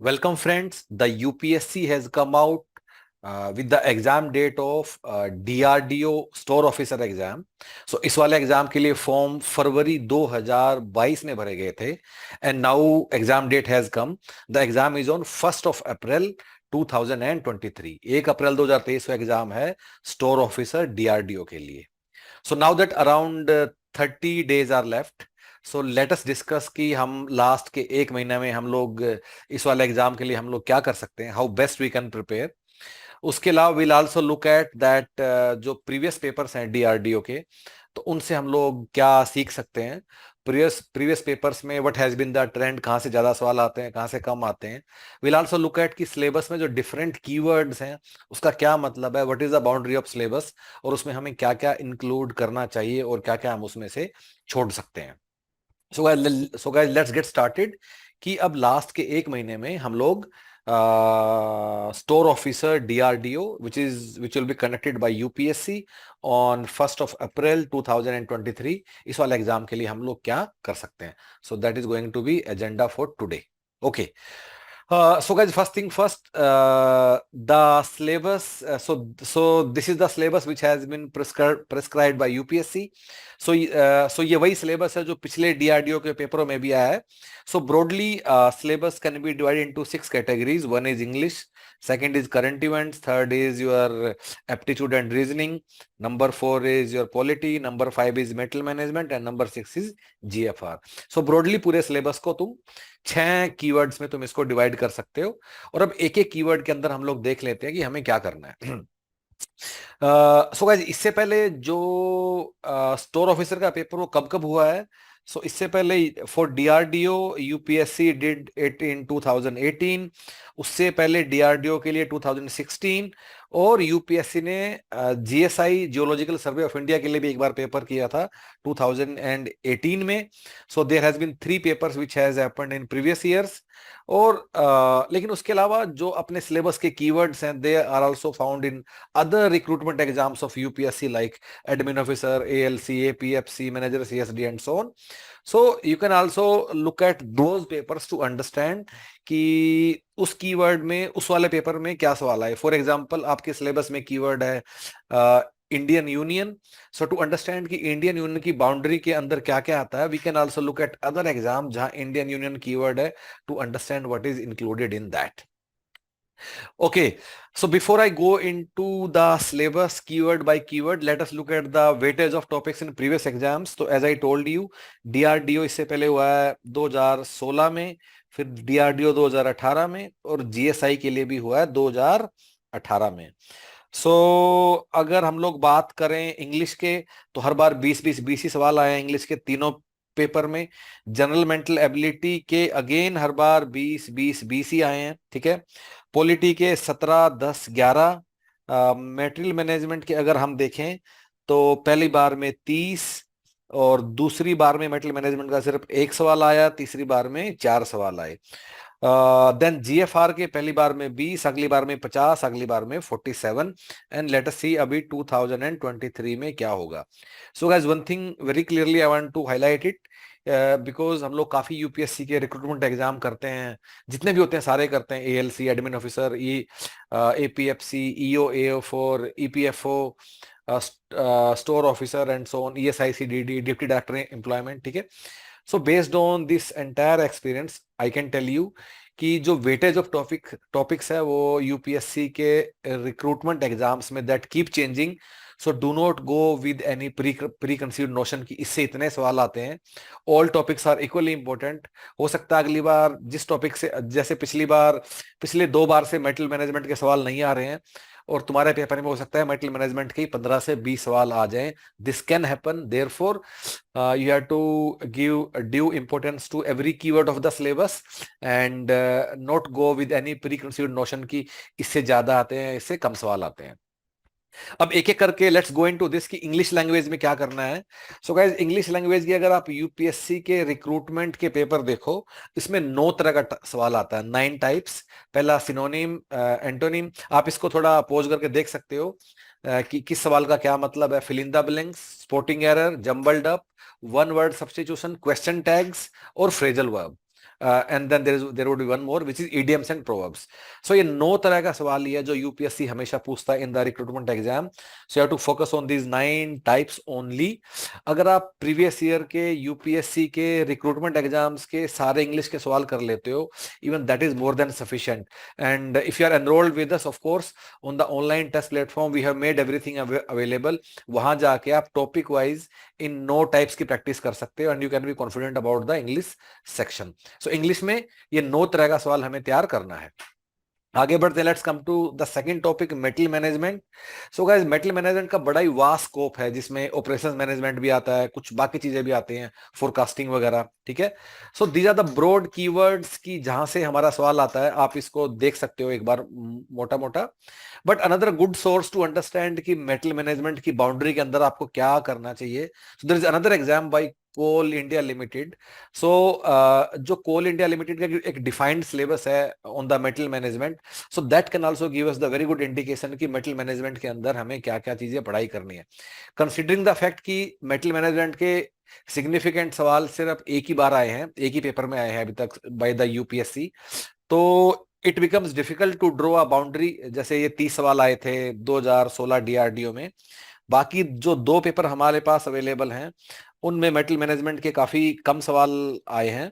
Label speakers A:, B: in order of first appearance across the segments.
A: Welcome friends, the UPSC has come out with the exam date of DRDO Store Officer exam. So इस वाले exam के लिए form फरवरी 2022 में भरे गए थे and now exam date has come. The exam is on 1st of April 2023. 1 April 2023 का exam है स्टोर ऑफिसर DRDO के लिए. So now that around 30 days are left, so let us discuss कि हम लास्ट के एक महीने में हम लोग इस वाले एग्जाम के लिए हम लोग क्या कर सकते हैं, how best we can prepare. उसके अलावा will also look at that जो प्रीवियस पेपर्स हैं डीआरडीओ के, तो उनसे हम लोग क्या सीख सकते हैं. प्रीवियस पेपर्स में what has been the trend, कहाँ से ज्यादा सवाल आते हैं, कहाँ से कम आते हैं. विल आल्सो लुक एट कि सिलेबस में जो डिफरेंट कीवर्ड्स हैं उसका क्या मतलब है, what is the boundary of syllabus, और उसमें हमें क्या क्या इंक्लूड करना चाहिए और क्या क्या हम उसमें से छोड़ सकते हैं. So guys let's get started कि अब लास्ट के एक महीने में हम लोग store officer DRDO which will be conducted by UPSC on 1st of April 2023, इस वाले एग्जाम के लिए हम लोग क्या कर सकते हैं. So that is going to be agenda for today. Okay. So guys, first thing first, the syllabus. So this is the syllabus which has been prescribed by UPSC. So ये वही syllabus है जो पिछले DRDO के पेपरों में भी आया है. So broadly, syllabus can be divided into 6 categories. One is English, second is current events, third is your aptitude and reasoning, number 4 is your polity, number 5 is metal management, and number 6 is GFR. So broadly पूरे syllabus को तुम 6 keywords में तुम इसको divide कर सकते हो. और अब एक एक कीवर्ड के अंदर हम लोग देख लेते हैं कि हमें क्या करना है. सो गाइस, इससे पहले जो स्टोर ऑफिसर का पेपर वो कब कब हुआ है. सो इससे पहले for DRDO UPSC did it in 2018. उससे पहले डीआरडीओ के लिए 2016, और यूपीएससी ने GSI geological survey of India के लिए भी एक बार पेपर किया था 2018 में. So there has been 3 papers which has happened in previous years. और लेकिन उसके अलावा जो अपने सिलेबस के कीवर्ड्स हैं they are also found in other recruitment exams of UPSC like admin officer, ALC, APFC, manager, CSD and so on. So you can also look at those papers to understand कि उस keyword में उस वाले paper में क्या सवाल आए. For example आपके सिलेबस में कीवर्ड है Indian union. So to understand कि इंडियन यूनियन की बाउंड्री के अंदर क्या क्या आता है, we can also look at other exam जहां इंडियन यूनियन कीवर्ड है to understand what is included in that. Okay, so before I go into the syllabus keyword by keyword, let us look at the weightage of topics in previous exams. So as I told you, DRDO इससे पहले हुआ है 2016 में, फिर DRDO 2018 में, और GSI के लिए भी हुआ है 2018 में. सो अगर हम लोग बात करें इंग्लिश के, तो हर बार 20 ही सवाल आए हैं इंग्लिश के तीनों पेपर में. जनरल मेंटल एबिलिटी के अगेन हर बार 20 ही आए हैं. ठीक है. पॉलिटी के 17, 10, 11. मटेरियल मैनेजमेंट के अगर हम देखें तो पहली बार में 30, और दूसरी बार में मेटल मैनेजमेंट का सिर्फ 1 सवाल आया, तीसरी बार में 4 सवाल आए. देन जीएफआर के पहली बार में 20, अगली बार में 50, अगली बार में 47. एंड लेट अस सी अभी 2023 में क्या होगा. So guys, one thing very clearly I want to highlight it, because हम लोग काफी यूपीएससी के रिक्रूटमेंट एग्जाम करते हैं, जितने भी होते हैं सारे करते हैं. ALC, admin officer, APFC, EO, एओ4, EPFO, store officer and so on, ESIC DD, deputy director employment. ठीक है. So based on this entire experience I can tell you कि जो वेटेज ऑफ टॉपिक्स है वो यूपीएससी के रिक्रूटमेंट एग्जाम्स में that keep changing. So do not go with any preconceived notion कि इससे इतने सवाल आते हैं. All topics are equally important. हो सकता है अगली बार जिस टॉपिक से, जैसे पिछले 2 बार से मेटल मैनेजमेंट के सवाल नहीं आ रहे हैं, और तुम्हारे पेपर में हो सकता है मेटल मैनेजमेंट के 15 से 20 सवाल आ जाएं. This can happen. Therefore you have to give due importance to every keyword of the syllabus and not go with any preconceived notion कि इससे ज्यादा आते हैं, इससे कम सवाल आते हैं. अब एक एक करके लेट्स गो इनटू दिस कि इंग्लिश लैंग्वेज में क्या करना है. सो गाइस, इंग्लिश लैंग्वेज की अगर आप यूपीएससी के रिक्रूटमेंट के पेपर देखो, इसमें 9 तरह का सवाल आता है, 9 टाइप्स. पहला सिनोनिम, एंटोनिम. आप इसको थोड़ा पोज करके देख सकते हो कि किस सवाल का क्या मतलब है. Fill in the blanks, spotting error, jumbled up, one word substitution, question tags और phrasal verb. And then there would be one more which is idioms and proverbs. So ये 9 तरह का सवाल ही है जो यूपीएससी हमेशा पूछता है in the recruitment exam. So you have to focus on these 9 types only. अगर आप प्रीवियस ईयर के यूपीएससी के रिक्रूटमेंट एग्जाम्स के सारे इंग्लिश के सवाल कर लेते हो, even that is more than sufficient. And if you are enrolled with us, of course on the online test platform we have made everything available. वहां जाके आप टॉपिक वाइज इन 9 टाइप्स की प्रैक्टिस कर सकते हो and you can be confident about the English section. So English में ये 9 तरह का सवाल हमें तैयार करना है। आगे बढ़ते हैं, let's come to the second topic, metal management. So guys, metal management का बड़ा ही वास्ट स्कोप है जिसमें ऑपरेशंस मैनेजमेंट भी आता है, कुछ बाकी चीजें भी आती हैं, फोरकास्टिंग वगैरह, ठीक है। So these are the broad keywords की जहां से हमारा सवाल आता है, आप इसको देख सकते हो एक बार मोटा मोटा। But another good source to understand कि मेटल मैनेजमेंट की बाउंड्री के अंदर आपको क्या करना चाहिए, so there is another exam by Coal India Limited. So जो कोल इंडिया लिमिटेड का एक डिफाइंड सिलेबस है on the metal management, so that can also give us the very good indication कि मेटल मैनेजमेंट के अंदर हमें क्या क्या चीजें पढ़ाई करनी है। कंसिडरिंग द फैक्ट कि मेटल मैनेजमेंट के सिग्निफिकेंट सवाल सिर्फ एक ही बार आए हैं, एक ही पेपर में आए हैं अभी तक बाय द यूपीएससी, तो it becomes difficult to draw a boundary. जैसे ये 30 सवाल आए थे 2016 डीआरडीओ में, बाकी जो 2 पेपर हमारे पास अवेलेबल हैं उनमें मेटल मैनेजमेंट के काफी कम सवाल आए हैं।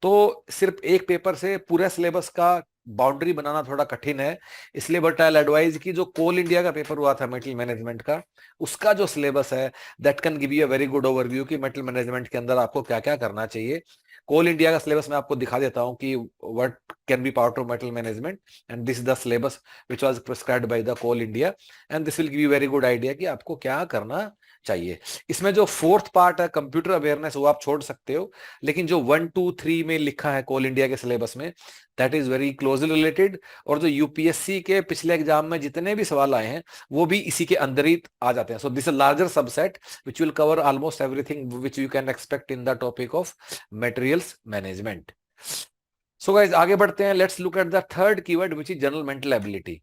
A: तो सिर्फ एक पेपर से पूरे सिलेबस का बाउंड्री बनाना थोड़ा कठिन है। इसलिए बट आई एडवाइज कि जो कोल इंडिया का पेपर हुआ था मेटल मैनेजमेंट का, उसका जो सिलेबस है that can give you a very good overview कि मेटल मैनेजमेंट के अंदर आपको क्या क्या करना चाहिए। कोल इंडिया का सिलेबस मैं आपको दिखा देता हूं कि what can be part of metal management, and this is the syllabus which was prescribed by the Coal India, and this will give you very good idea कि आपको क्या करना चाहिए। इसमें जो 4th पार्ट है कंप्यूटर अवेयरनेस, वो आप छोड़ सकते हो, लेकिन जो 1 2 3 में लिखा है कोल इंडिया के सिलेबस में, that is very closely related. और जो यूपीएससी के पिछले एग्जाम में जितने भी सवाल आए हैं वो भी इसी के अंदर ही आ जाते हैं। So this is larger subset which will cover almost everything which you can expect in the topic of materials management. So guys, आगे बढ़ते हैं, let's look at the third keyword which is general mental ability.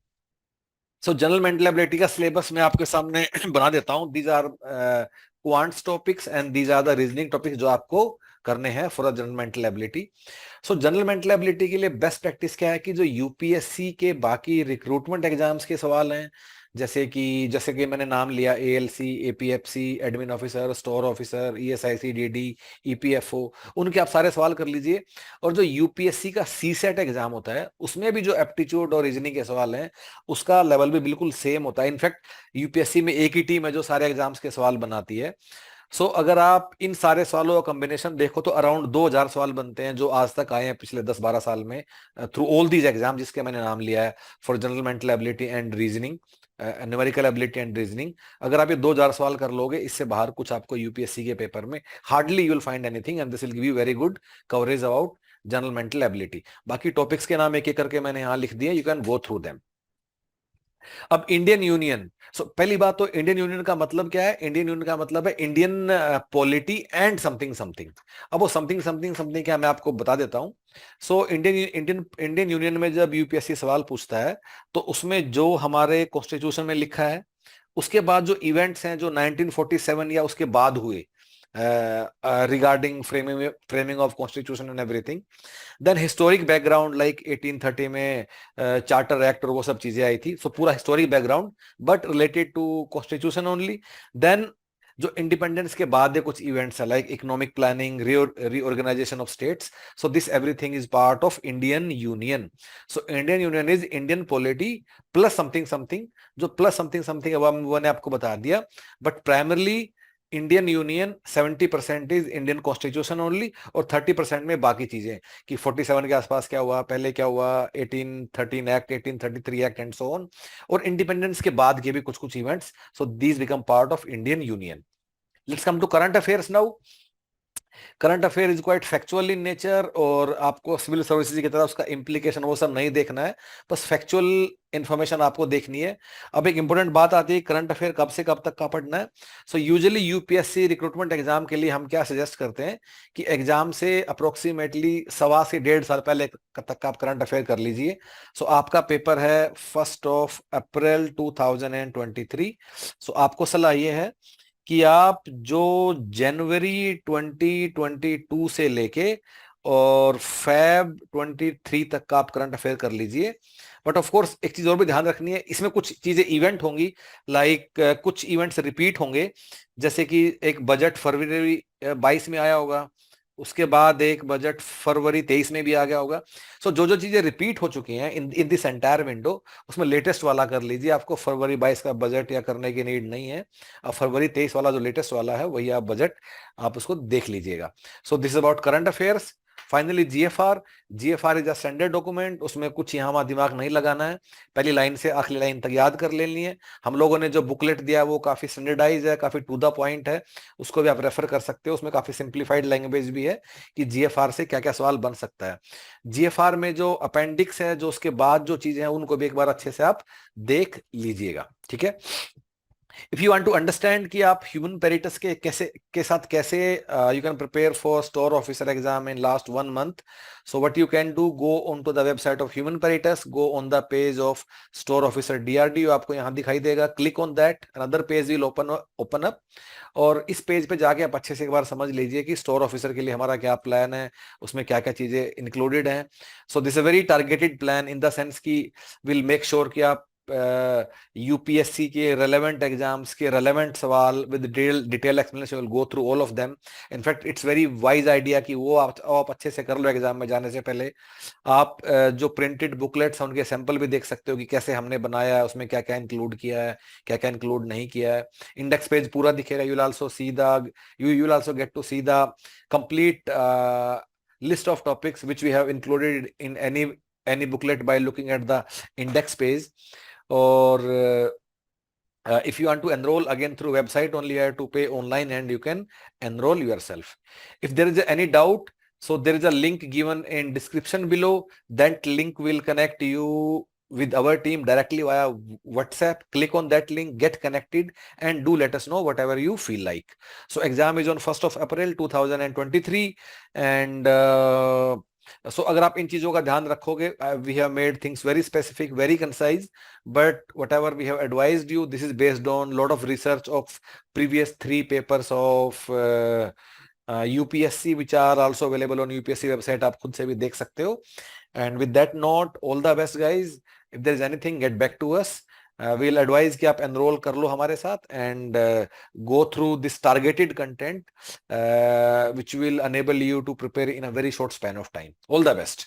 A: So general mental ability का syllabus मैं आपके सामने बना देता हूं। These are quants topics and these are the reasoning topics जो आपको करने हैं for the general mental ability. So general mental ability के लिए बेस्ट प्रैक्टिस क्या है कि जो यूपीएससी के बाकी रिक्रूटमेंट एग्जाम्स के सवाल हैं, जैसे कि मैंने नाम लिया, ALC, APFC, admin officer, store officer, ESIC, DD, EPFO, उनके आप सारे सवाल कर लीजिए। और जो यूपीएससी का सीसेट एग्जाम होता है उसमें भी जो एप्टीट्यूड और रीजनिंग के सवाल हैं उसका लेवल भी बिल्कुल सेम होता है। इनफैक्ट यूपीएससी में एक ही टीम है जो सारे एग्जाम्स के सवाल बनाती है। सो अगर आप इन सारे सवालों का कॉम्बिनेशन देखो तो अराउंड 2000 सवाल बनते हैं जो आज तक आए हैं पिछले 10-12 साल में, थ्रू ऑल दीज एग्जाम जिसके मैंने नाम लिया है, for general mental ability and reasoning, numerical ability and reasoning. अगर आप ये 2000 सवाल कर लोगे, इससे बाहर कुछ आपको यूपीएससी के पेपर में hardly you will find anything, and this will give you very good coverage about general mental ability. बाकी टॉपिक्स के नाम एक एक करके मैंने यहाँ लिख दिए, you can go through them. अब इंडियन यूनियन, सो पहली बात तो इंडियन यूनियन का मतलब क्या है? इंडियन यूनियन का मतलब है Indian polity and something something. अब वो समथिंग समथिंग समथिंग क्या, मैं आपको बता देता हूं। सो इंडियन यूनियन में जब यूपीएससी सवाल पूछता है तो उसमें जो हमारे कॉन्स्टिट्यूशन में लिखा है, उसके बाद जो इवेंट्स हैं जो 1947 या उसके बाद हुए regarding framing of constitution and everything, then historic background like 1830 में चार्टर एक्ट और वो सब चीजें आई थी, सो पूरा historic background but related to constitution only. Then जो इंडिपेंडेंस के बाद कुछ इवेंट्स है like economic planning, reorganisation of states, so this everything is part of Indian union. So Indian union is Indian polity plus something something, जो plus something something अब मैंने आपको बता दिया, but primarily Indian union 70% is Indian constitution only, और 30% में बाकी चीजें कि 47 के आसपास क्या हुआ, पहले क्या हुआ, 1813 act, 1833 act and so on, और इंडिपेंडेंस के बाद के भी कुछ कुछ events. So these become part of Indian union. Let's come to current affairs now. Current affair is quite factual in nature, और आपको सिविल सर्विसेज की तरह उसका इंप्लीकेशन वो सब नहीं देखना है, बस फैक्चुअल इंफॉर्मेशन आपको देखनी है। अब एक इंपॉर्टेंट बात आती है, करंट अफेयर कब से कब तक का पढ़ना है। So usually UPSC recruitment exam के लिए हम क्या सजेस्ट करते हैं कि एग्जाम से अप्रोक्सीमेटली 1.25 से 1.5 साल पहले तक का आप करंट अफेयर कर लीजिए। सो आपका पेपर है 1 अप्रैल 2023। सो आपको सलाह ये है कि आप जो जनवरी 2022 से लेके और फैब 23 तक का आप करंट अफेयर कर लीजिए। बट ऑफ कोर्स एक चीज और भी ध्यान रखनी है, इसमें कुछ चीजें इवेंट होंगी, लाइक कुछ इवेंट्स रिपीट होंगे, जैसे कि एक बजट फरवरी 22 में आया होगा, उसके बाद एक बजट फरवरी 23 में भी आ गया होगा। सो जो जो चीजें रिपीट हो चुकी हैं इन इन दिस एंटायर विंडो, उसमें लेटेस्ट वाला कर लीजिए, आपको फरवरी 22 का बजट या करने की नीड नहीं है। अब फरवरी 23 वाला जो लेटेस्ट वाला है वही आप बजट आप उसको देख लीजिएगा। सो this is about current affairs. Finally GFR. GFR is a standard document, उसमें कुछ यहाँ वहाँ दिमाग नहीं लगाना है, पहली लाइन से आखिरी लाइन तक याद कर लेनी है। हम लोगों ने जो बुकलेट दिया वो काफी स्टैंडर्डाइज है, काफी टू द पॉइंट है, उसको भी आप रेफर कर सकते हो, उसमें काफी सिंप्लीफाइड लैंग्वेज भी है कि जीएफआर से क्या क्या सवाल बन सकता है। जीएफआर में जो अपेंडिक्स है, जो उसके बाद जो चीजें हैं, उनको भी एक बार अच्छे से आप देख लीजिएगा, ठीक है। If you want to understand कि आप ह्यूमन पेरिटस के साथ कैसे you can prepare for store officer exam in last 1 month, so what you can do, go on to the website of human peritus, go on the page of store officer DRDO, आपको यहाँ दिखाई देगा, click on that, another page will open up, और इस page पे जाके आप अच्छे से एक बार समझ लीजिए कि स्टोर ऑफिसर के लिए हमारा क्या प्लान है, उसमें क्या क्या चीजें इंक्लूडेड हैं। So this a very targeted plan in the sense की विल मेक श्योर कि आप यूपीएससी के रेलेवेंट एग्जाम्स के रेलेवेंट सवाल with detail explanation will go through all of them. In fact it's very wise idea कि वो आप अच्छे से कर लो एग्जाम में जाने से पहले। आप जो प्रिंटेड बुकलेट्स हैं उनके सैंपल भी देख सकते हो कि कैसे हमने बनाया है, उसमें क्या क्या इंक्लूड किया है, क्या क्या इंक्लूड नहीं किया है। इंडेक्स पेज पूरा दिखेगा, you will also get to see the complete list of topics which we have included in any booklet by looking at the index page. Or if you want to enroll again through website only, you have to pay online and you can enroll yourself. If there is any doubt, so there is a link given in description below. That link will connect you with our team directly via WhatsApp. Click on that link, get connected, and do let us know whatever you feel like. So exam is on 1st of April 2023, and so अगर आप इन चीजों का ध्यान रखोगे, we have made things very specific, very concise, but whatever we have advised you, this is based on lot of research of previous 3 papers of UPSC, which are also available on UPSC website, आप खुद से भी देख सकते हो। And with that note, all the best guys. If there is anything, get back to us. We'll advise कि आप enroll कर लो हमारे साथ and go through this targeted content which will enable you to prepare in a very short span of time. All the best.